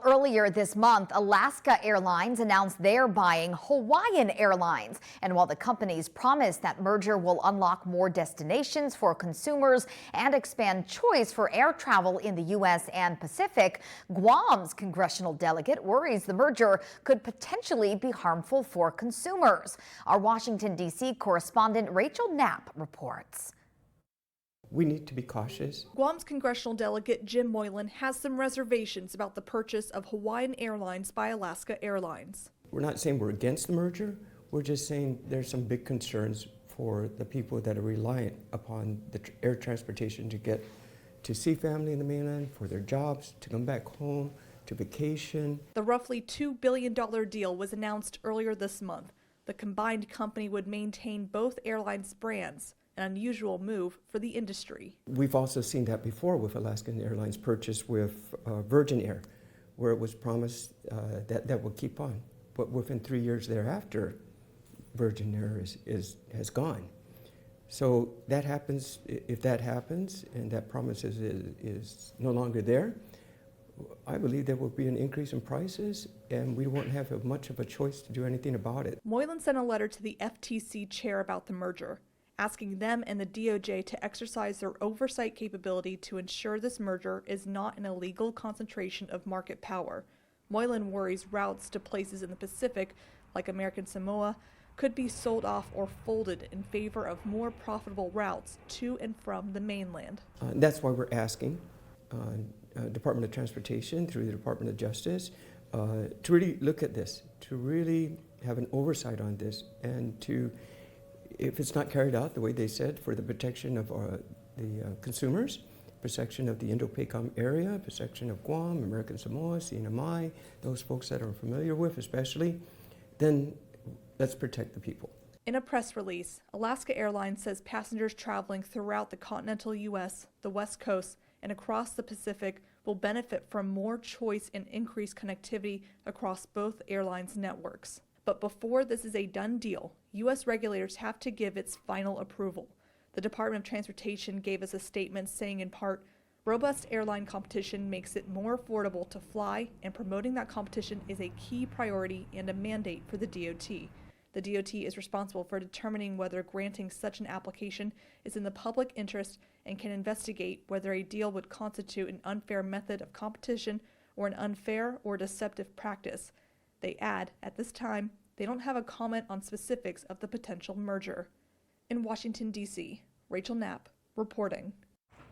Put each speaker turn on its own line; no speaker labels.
Earlier this month, Alaska Airlines announced they're buying Hawaiian Airlines. And while the companies promise that merger will unlock more destinations for consumers and expand choice for air travel in the U.S. and Pacific, Guam's congressional delegate worries the merger could potentially be harmful for consumers. Our Washington, D.C. correspondent Rachel Knapp reports.
We need to be cautious.
Guam's congressional delegate Jim Moylan has some reservations about the purchase of Hawaiian Airlines by Alaska Airlines.
We're not saying we're against the merger. We're just saying there's some big concerns for the people that are reliant upon the air transportation to get to see family in the mainland, for their jobs, to come back home, to vacation.
The roughly $2 billion deal was announced earlier this month. The combined company would maintain both airlines' brands, an unusual move for the industry.
We've also seen that before with Alaskan Airlines purchase with Virgin Air, where it was promised that will keep on. But within 3 years thereafter, Virgin Air has gone. So that happens. If that happens and that promise is no longer there, I believe there will be an increase in prices and we won't have much of a choice to do anything about it.
Moylan sent a letter to the FTC chair about the merger, asking them and the DOJ to exercise their oversight capability to ensure this merger is not an illegal concentration of market power. Moylan worries routes to places in the Pacific, like American Samoa, could be sold off or folded in favor of more profitable routes to and from the mainland.
That's why we're asking Department of Transportation through the Department of Justice to really look at this, to really have an oversight on this, and to, if it's not carried out the way they said, for the protection of the consumers, protection of the Indo-PACOM area, protection of Guam, American Samoa, CNMI, those folks that I'm familiar with especially, then let's protect the people.
In a press release, Alaska Airlines says passengers traveling throughout the continental U.S., the West Coast, and across the Pacific will benefit from more choice and increased connectivity across both airlines' networks. But before this is a done deal, U.S. regulators have to give its final approval. The Department of Transportation gave us a statement saying in part, robust airline competition makes it more affordable to fly, and promoting that competition is a key priority and a mandate for the DOT. The DOT is responsible for determining whether granting such an application is in the public interest and can investigate whether a deal would constitute an unfair method of competition or an unfair or deceptive practice. They add, at this time, they don't have a comment on specifics of the potential merger. In Washington, D.C., Rachel Knapp reporting.